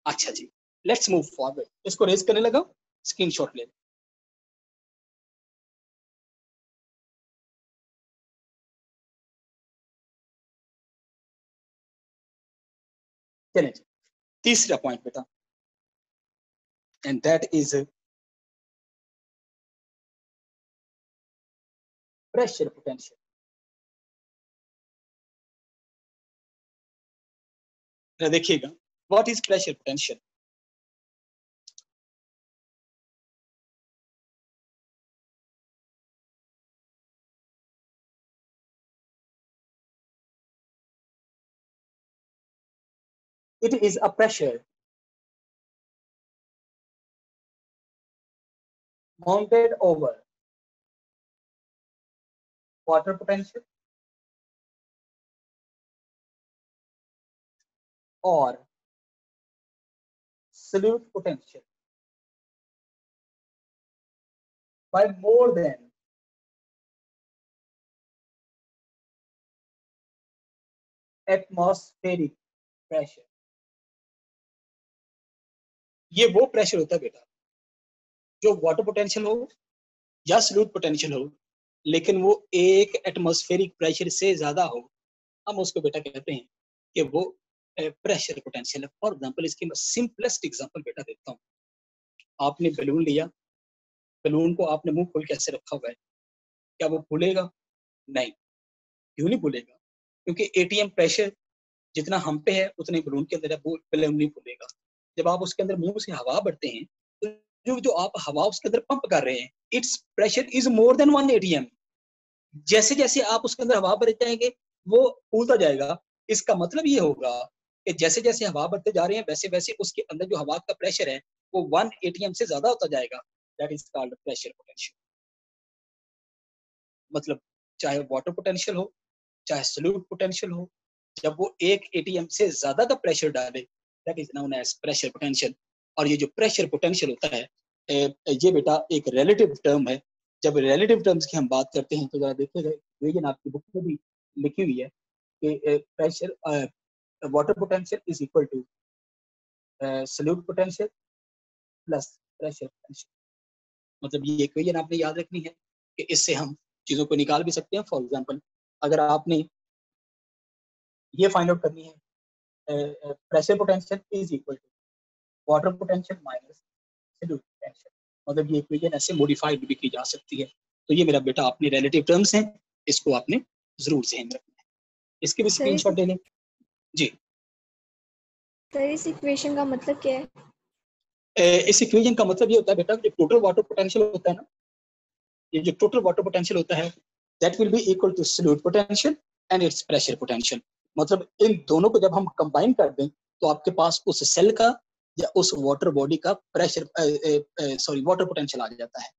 अच्छा जी, लेट्स मूव फॉरवर्ड। इसको रेज करने लगा, स्क्रीनशॉट ले। चलें जी, तीसरा पॉइंट बेटा, and that is pressure potential. देखिएगा, what is pressure potential? It is a pressure mounted over water potential or solute potential by more than atmospheric pressure। ये वो प्रेशर होता है बेटा जो वाटर पोटेंशियल हो या सॉल्यूट पोटेंशियल हो, लेकिन वो एक एटमॉस्फेरिक प्रेशर से ज्यादा हो, हम उसको बेटा कहते हैं कि वो प्रेशर पोटेंशियल है। फॉर एग्जांपल, इसकी मैं सिंपलेस्ट एग्जांपल बेटा देता हूँ। आपने बलून लिया, बलून को आपने मुंह खोल के ऐसे रखा हुआ है, क्या वो फूलेगा? नहीं। क्यों नहीं फूलेगा? क्योंकि एटीएम प्रेशर जितना हम पे है उतने बलून के अंदर है, वो बलून नहीं फूलेगा। जब आप उसके अंदर मुंह से हवा भरते हैं तो जो आप हवा उसके अंदर पंप कर रहे हैं, it's pressure is more than 1 ATM. जैसे जैसे आप उसके अंदर हवा भरते जाएंगे वो फूलता जाएगा। इसका मतलब ये होगा कि जैसे जैसे हवा भरते जा रहे हैं वैसे वैसे उसके अंदर जो हवा का प्रेशर है वो 1 एटीएम से ज्यादा होता जाएगा। That is called pressure potential. मतलब चाहे वाटर पोटेंशियल हो चाहे सॉल्यूट पोटेंशियल हो, जब वो 1 एटीएम से ज्यादा का प्रेशर डाले, that is known as pressure potential. और ये जो प्रेशर पोटेंशियल होता है, ये बेटा एक रिलेटिव टर्म है। जब रिलेटिव टर्म्स की हम बात करते हैं तो जरा देखिएगा, इक्वेशन आपकी बुक में भी लिखी हुई है कि pressure water potential is equal to solute potential plus pressure potential. मतलब ये इक्वेशन आपने याद रखनी है कि इससे हम चीजों को निकाल भी सकते हैं। फॉर एग्जांपल, अगर आपने ये फाइंड आउट करनी है, pressure potential is equal to water potential minus solute potential, मतलब ये इक्वेशन ऐसे मॉडिफाइड भी की जा सकती है। तो ये मेरा बेटा अपने रिलेटिव टर्म्स हैं, इसको आपने जरूर ध्यान रखना है। इसके भी स्क्रीनशॉट ले लें जी। तो इस इक्वेशन का मतलब क्या है? इस इक्वेशन का मतलब ये होता है बेटा, जो टोटल वाटर पोटेंशियल होता है ना, ये जो टोटल वाटर पोटेंशियल होता है that will be equal to solute potential and its pressure potential. मतलब इन दोनों को जब हम कंबाइन कर दें तो आपके पास उस सेल का या उस वाटर बॉडी का प्रेशर सॉरी वाटर पोटेंशियल आ जाता है।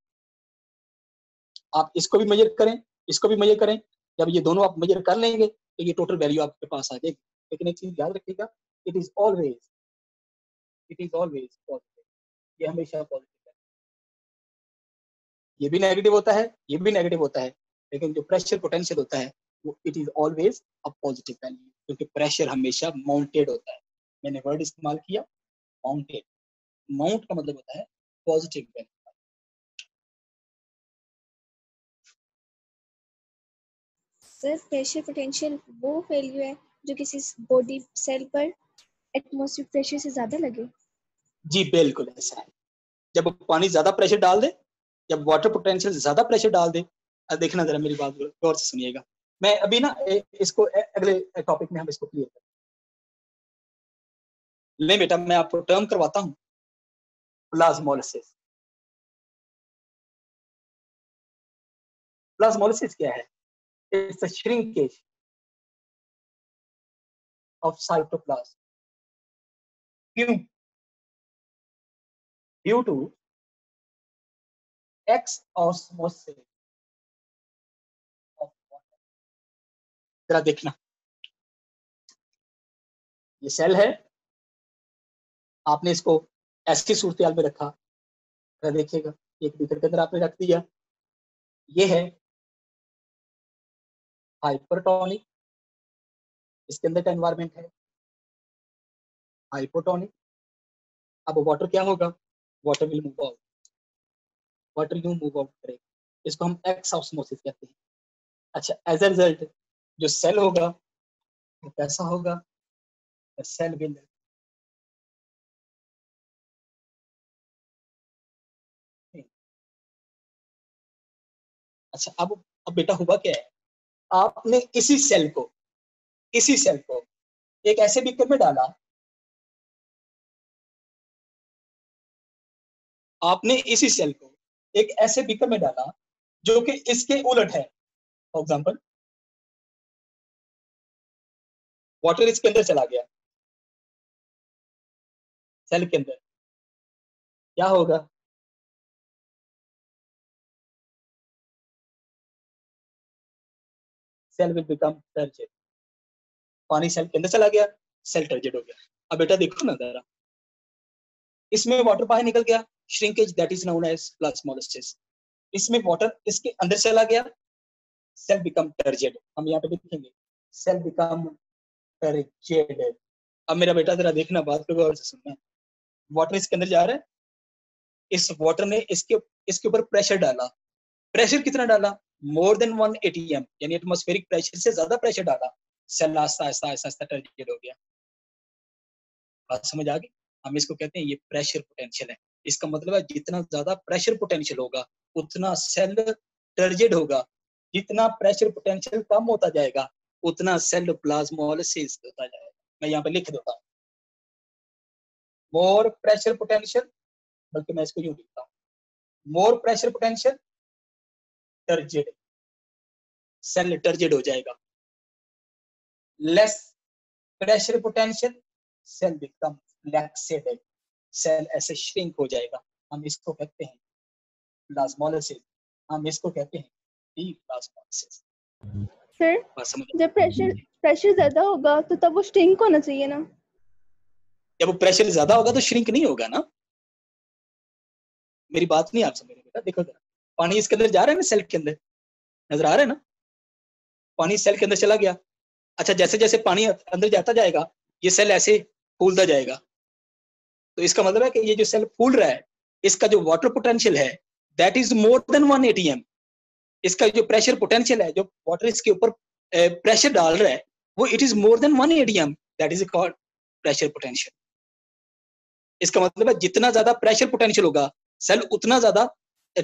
आप इसको भी मेजर करें, इसको भी मेजर करें, जब ये दोनों आप मेजर कर लेंगे तो ये टोटल वैल्यू आपके पास आ जाएगी। लेकिन एक चीज याद रखिएगा, इट इज ऑलवेज पॉजिटिव। ये हमेशा पॉजिटिव है। ये भी नेगेटिव होता है, ये भी नेगेटिव होता है, लेकिन जो प्रेशर पोटेंशियल होता है वो it is always a positive value, क्योंकि प्रेशर हमेशा माउंटेड होता है। मैंने वर्ड इस्तेमाल किया माउंटेड। माउंट का मतलब होता है positive value. Sir, pressure potential वो वैल्यू है जो किसी बॉडी सेल पर एटमॉस्फेरिक प्रेशर से ज्यादा लगे? जी बिल्कुल ऐसा है। जब पानी ज्यादा प्रेशर डाल दे, जब वाटर पोटेंशियल ज्यादा प्रेशर डाल दे, देखना जरा मेरी बात गौर से सुनिएगा। मैं अभी ना इसको अगले टॉपिक में हम इसको क्लियर करें। ले बेटा, मैं आपको टर्म करवाता हूँ, प्लाज्मोलिसिस। प्लाज्मोलिसिस क्या है? It's a shrinkage of cytoplasm due to exosmosis of water. जरा देखना, ये सेल है, आपने इसको ऐसी सूरत में रखा, जरा देखिएगा, एक बीकर के अंदर आपने रख दिया। ये है हाइपरटोनिक, इसके अंदर का एनवायरमेंट है हाइपोटोनिक। अब वाटर क्या होगा? Water will move out, water यूं मूव आउट करेगा, इसको हम एक्स ऑस्मोसिस कहते हैं। अच्छा, एज ए रिजल्ट जो सेल होगा वो कैसा होगा? सेल विल अच्छा, अब बेटा हुआ क्या है, आपने इसी सेल को एक ऐसे बीकर में डाला, आपने इसी सेल को एक ऐसे बीकर में डाला जो कि इसके उलट है। फॉर एग्जाम्पल वाटर इसके अंदर चला गया, सेल के अंदर, क्या होगा? Cell will become turgid. पानी सेल के अंदर चला गया, सेल टर्जिड हो गया। अब बेटा देखो ना जरा, इसमें वाटर बाहर निकल गया, shrinkage, that is known as plasmolysis. इसमें वाटर इसके अंदर चला गया, सेल बिकम टर्जिड। हम यहाँ पे लिखेंगे सेल बिकम टर्जिड। अब मेरा बेटा जरा देखना, बात को गौर से सुनना। वाटर इसके अंदर जा रहा है, इस वाटर ने इसके ऊपर प्रेशर डाला। प्रेशर कितना डाला? मोर देन 1 atm, यानी एटमॉस्फेरिक प्रेशर से ज्यादा प्रेशर डाला। सेल आस्ता आस्ता आस्ता आस्ता टर्जिड हो गया। बात समझ आ गई? हम इसको कहते हैं ये प्रेशर पोटेंशियल है। इसका मतलब है जितना ज्यादा प्रेशर पोटेंशियल होगा उतना सेल टर्जिड होगा। जितना प्रेशर पोटेंशियल कम होता जाएगा उतना सेल प्लाज्मोलाइसिस होता जाएगा। मैं यहाँ पे लिख देता हूँ, मोर प्रेशर पोटेंशियल, बल्कि मैं इसको यूं लिखता हूँ, more pressure potential turgid, cell turgid हो जाएगा। Less pressure potential, cell become flaccid, cell ऐसे श्रिंक हो जाएगा। हम इसको कहते हैं प्लाज्मोलाइसिस, हम इसको कहते हैं डीप्लाज्मोलाइसिस। सर बात समझ? जब प्रेशर ज्यादा होगा तो तब वो श्रिंक होना चाहिए ना? जब प्रेशर ज्यादा होगा तो श्रिंक नहीं होगा ना। मेरी बात नहीं आप समझ रहे बेटा। देखो जरा, पानी इसके अंदर जा रहा है ना, सेल के अंदर नजर आ रहा है ना, पानी सेल के अंदर चला गया। अच्छा, जैसे जैसे पानी अंदर जाता जाएगा ये सेल ऐसे फूलता जाएगा। तो इसका मतलब है कि ये जो सेल फूल रहा है इसका जो वाटर पोटेंशियल है that is more than 1 atm। इसका जो प्रेशर पोटेंशियल है, जो वाटर इसके ऊपर प्रेशर डाल रहा है, वो it is more than 1 atm, that is called pressure potential. इसका मतलब है जितना ज्यादा प्रेशर पोटेंशियल होगा सेल उतना ज्यादा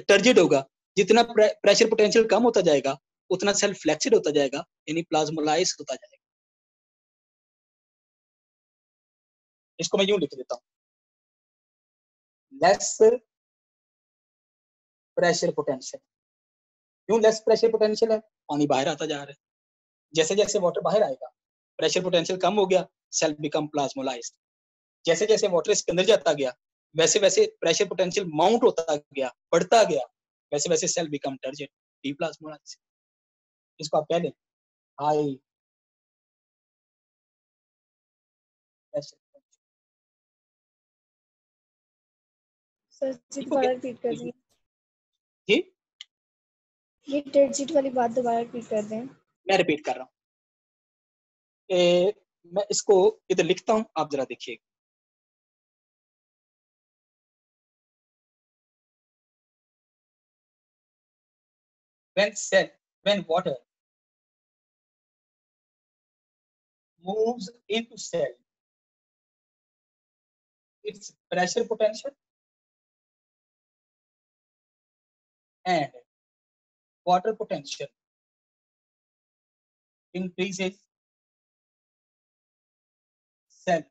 टर्जिड होगा। जितना प्रेशर पोटेंशियल कम होता जाएगा उतना सेल फ्लेक्सिड होता जाएगा, यानी प्लाज्मोलाइज होता जाएगा। इसको मैं यूं लिख देता हूं, लेस प्रेशर पोटेंशियल। क्यों लेस प्रेशर पोटेंशियल है? पानी बाहर आता जा रहा है, जैसे जैसे वाटर बाहर आएगा प्रेशर पोटेंशियल कम हो गया, सेल बिकम प्लाज्मोलाइज्ड। जैसे जैसे वाटर इसके अंदर जाता गया वैसे वैसे प्रेशर पोटेंशियल माउंट होता गया, बढ़ता गया, वैसे वैसे सेल बिकम टर्जिड, डीप्लाज्मोलाइज्ड। इसको आप कह लें हाई प्रेशर। सर जी दोबारा रिपीट कर दें, जी ये टर्जिड वाली बात दोबारा रिपीट कर दें। मैं रिपीट कर रहा हूँ, मैं इसको इधर लिखता हूँ, आप जरा देखिए। when water moves into cell, its pressure potential and water potential increases, cell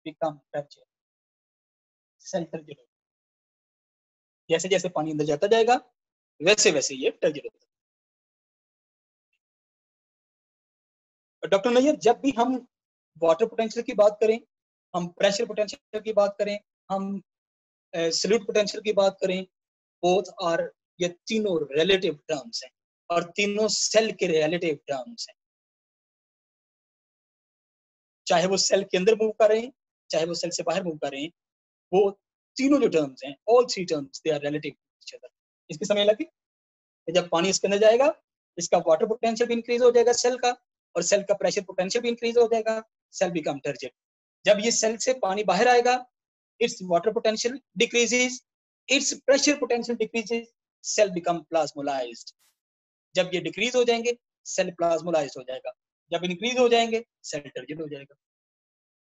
become turgid, cell turgid। जैसे जैसे पानी अंदर जाता जाएगा वैसे वैसे ये टर्जिड होता है। डॉक्टर नैयर, जब भी हम वाटर पोटेंशियल की बात करें, हम प्रेशर पोटेंशियल की बात करें, हम सॉल्यूट पोटेंशियल की बात करें, बोथ आर, ये तीनों रिलेटिव टर्म्स हैं और तीनों सेल के रिलेटिव टर्म्स हैं। चाहे वो सेल के अंदर मूव कर रहे हैं चाहे वो सेल से बाहर मूव कर रहे हैं, वो तीनों जो टर्म्स हैं, all three terms they are relative to each other. इसकी समझ लगी? जब पानी इसके अंदर जाएगा इसका वाटर पोटेंशियल भी इंक्रीज हो जाएगा सेल का, और सेल का प्रेशर पोटेंशियल भी इंक्रीज हो जाएगा, सेल बिकम टर्जिड। जब ये सेल से पानी बाहर आएगा its water potential decreases, its pressure potential decreases, cell become plasmolized। जब ये डिक्रीज हो जाएंगे सेल प्लाज्मोलाइज्ड हो जाएगा, जब इंक्रीज हो जाएंगे सेल टर्जिड हो जाएगा,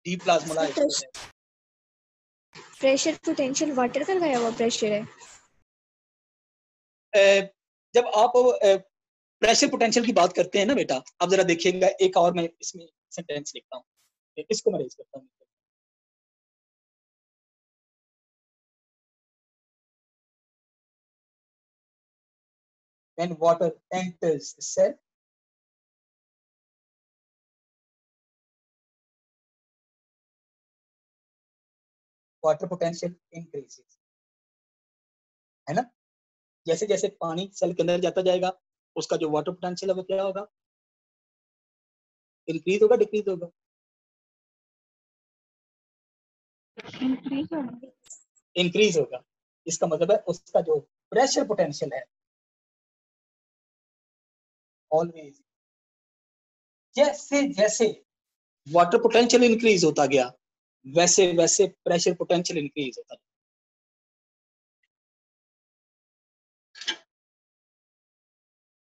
डीप्लाज्मोलाइज्ड हो जाएगा। प्रेशर पोटेंशियल वाटर का लगाया हुआ प्रेशर है? जब आप प्रेशर पोटेंशियल की बात करते हैं ना बेटा, आप जरा देखिएगा, एक और मैं इसमें सेंटेंस लिखता हूँ, इसको मैं रेज करता हूँ। When water enters the cell, water potential increases, है ना? जैसे जैसे पानी सेल के अंदर जाता जाएगा, उसका जो वाटर पोटेंशियल है वो क्या होगा? इंक्रीज होगा, डिक्रीज होगा? इंक्रीज होगा। इसका मतलब है उसका जो प्रेशर पोटेंशियल है ऑलवेज, जैसे जैसे वाटर पोटेंशियल इंक्रीज होता गया, वैसे वैसे प्रेशर पोटेंशियल इंक्रीज होता गया।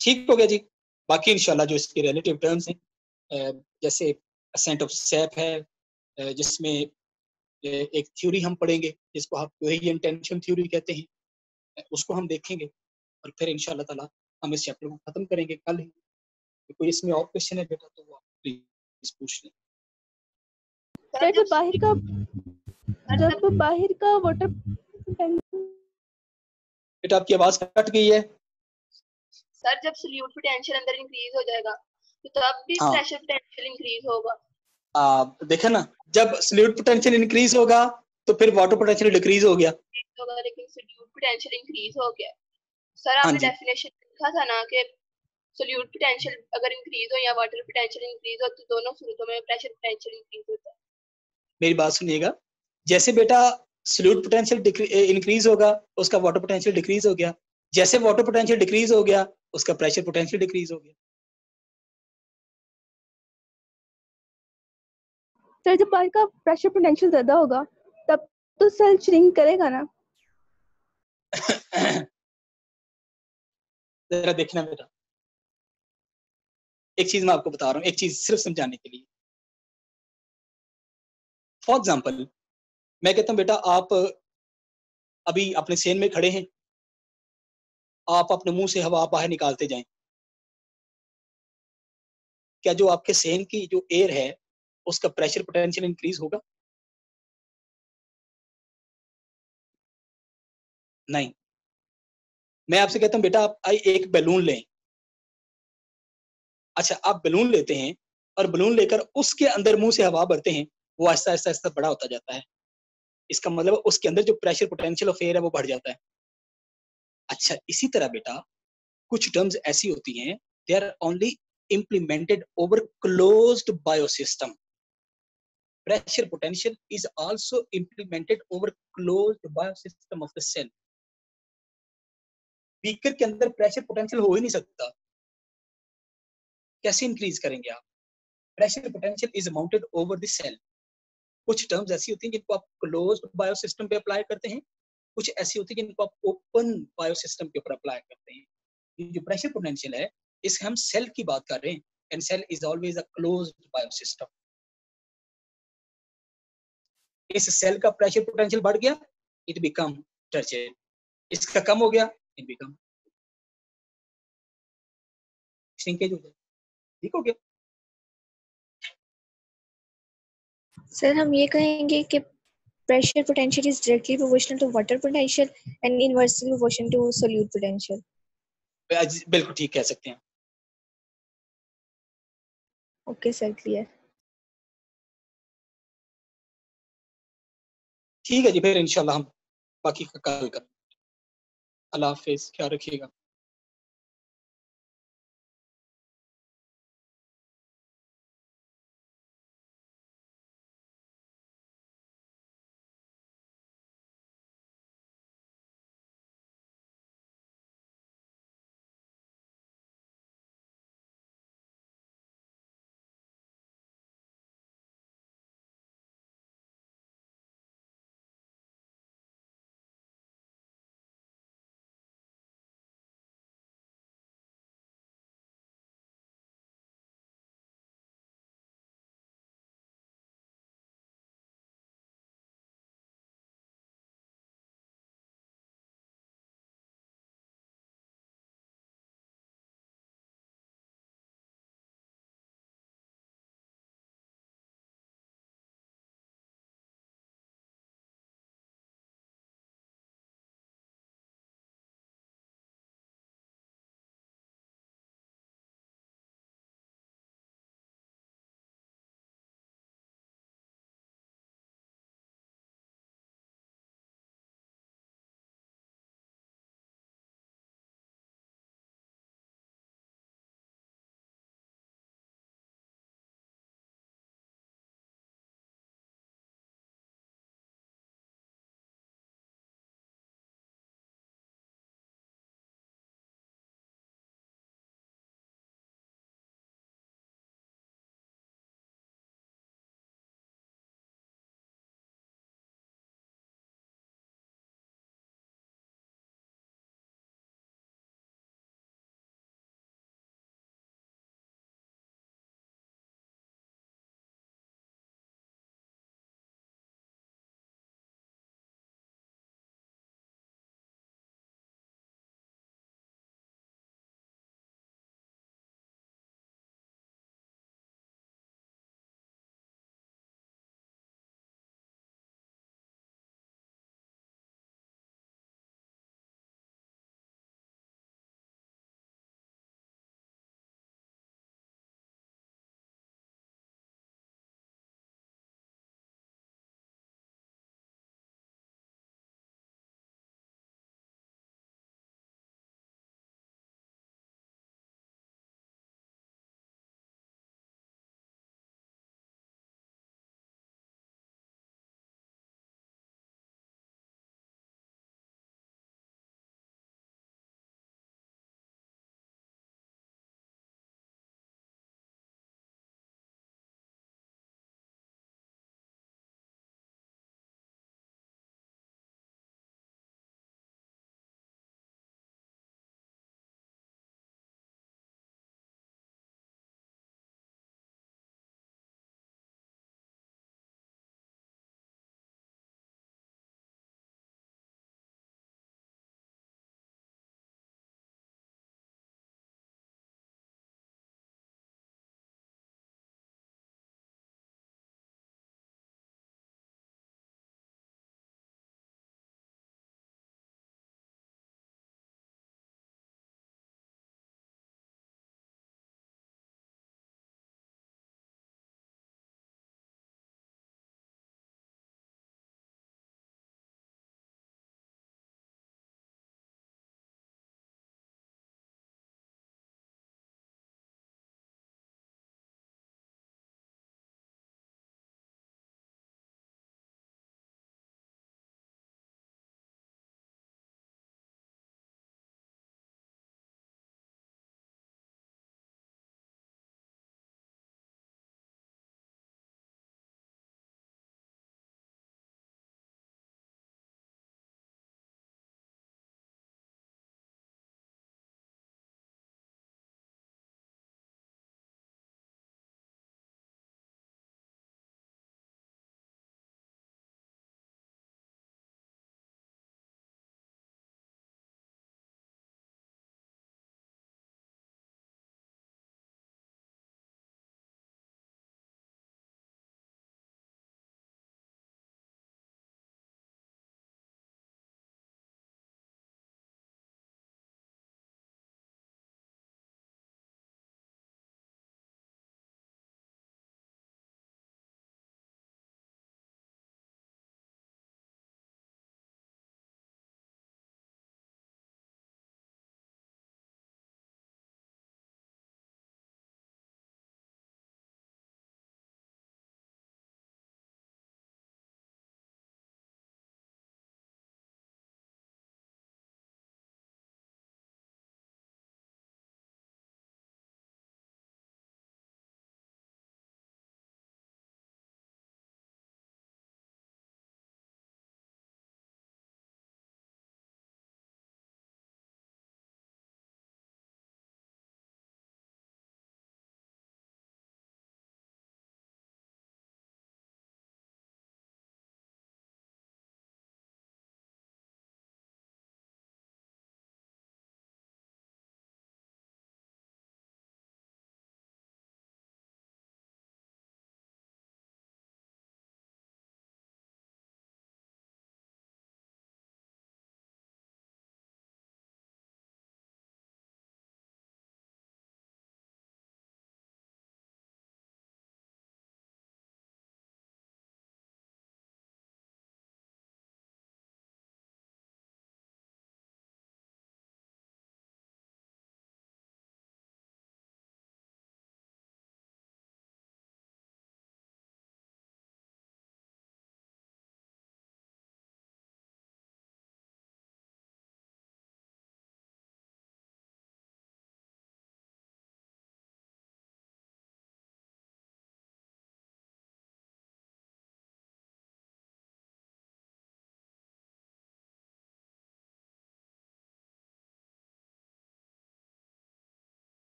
ठीक हो गया जी। बाकी इंशाल्लाह जो इसके रिलेटिव टर्म्स हैं, जैसे असेंट ऑफ सैप है, जिसमें एक थ्योरी हम पढ़ेंगे जिसको आप कोहेरेंट टेंशन थ्योरी कहते हैं, उसको हम देखेंगे और फिर इंशाल्लाह ताला हम इस चैप्टर को खत्म करेंगे कल ही। कोई इसमें और क्वेश्चन है बेटा तो वो प्लीज पूछ लें। सर जब बाहर का वाटर बेटा आपकी आवाज कट गई है। सर जब सॉल्यूट पोटेंशियल अंदर इंक्रीज हो जाएगा तो तब भी हाँ। प्रेशर पोटेंशियल इंक्रीज होगा। देखा ना, जब सॉल्यूट पोटेंशियल इंक्रीज होगा तो फिर वाटर पोटेंशियल डिक्रीज हो गया होगा, लेकिन सॉल्यूट पोटेंशियल इंक्रीज हो गया। सर हाँ आपने जी। डेफिनेशन लिखा था ना कि सॉल्यूट पोटेंशियल अगर इंक्रीज हो या वाटर पोटेंशियल इंक्रीज हो तो दोनों सूरतों में प्रेशर पोटेंशियल इंक्रीज होता है। मेरी बात सुनिएगा, जैसे बेटा सॉल्यूट पोटेंशियल इंक्रीज होगा उसका वाटर पोटेंशियल डिक्रीज हो गया, जैसे वाटर पोटेंशियल डिक्रीज हो गया उसका प्रेशर पोटेंशियल डिक्रीज हो गया। सर जब बाहर का प्रेशर पोटेंशियल ज्यादा होगा तब तो सेल श्रिंक करेगा ना। जरा देखना बेटा, एक चीज मैं आपको बता रहा हूँ, एक चीज सिर्फ समझाने के लिए। फॉर एग्जाम्पल मैं कहता हूँ बेटा आप अभी अपने सेन में खड़े हैं, आप अपने मुंह से हवा बाहर निकालते जाएं, क्या जो आपके सेन की जो एयर है उसका प्रेशर पोटेंशियल इंक्रीज होगा? नहीं। मैं आपसे कहता हूं बेटा आप एक बैलून लें। अच्छा, आप बैलून लेते हैं और बैलून लेकर उसके अंदर मुंह से हवा भरते हैं, वो आहिस्ता आहिस्ता आहिस्ता बड़ा होता जाता है। इसका मतलब उसके अंदर जो प्रेशर पोटेंशियल ऑफ एयर है वो बढ़ जाता है। अच्छा, इसी तरह बेटा कुछ टर्म्स ऐसी होती हैं, they are only implemented over closed biosystem. Pressure potential is also implemented over closed biosystem of the cell. Beaker के अंदर प्रेशर पोटेंशियल हो ही नहीं सकता, कैसे इंक्रीज करेंगे आप? Pressure potential is mounted over the cell. कुछ टर्म्स ऐसी होती हैं जिनको आप क्लोज्ड बायोसिस्टम पे अप्लाई करते हैं, कुछ ऐसी होती है जिनको आप ओपन बायोसिस्टम के ऊपर अप्लाई करते हैं। ये जो प्रेशर पोटेंशियल है इससे हम सेल की बात कर रहे हैं, and cell is always a closed biosystem. इस सेल का प्रेशर पोटेंशियल बढ़ गया, इट बिकम टर्चियर। इसका कम हो गया, इट बिकम श्रिंकेज हो गया। ठीक हो गया? सर हम ये कहेंगे कि pressure potential is directly proportional to water potential and inversely proportional to solute potential. बिल्कुल ठीक कह सकते हैं। Okay sir, clear. ठीक है जी, फिर इंशाल्लाह हम बाकी का कल करें। अल्लाह हाफिज, ख्याल रखिएगा।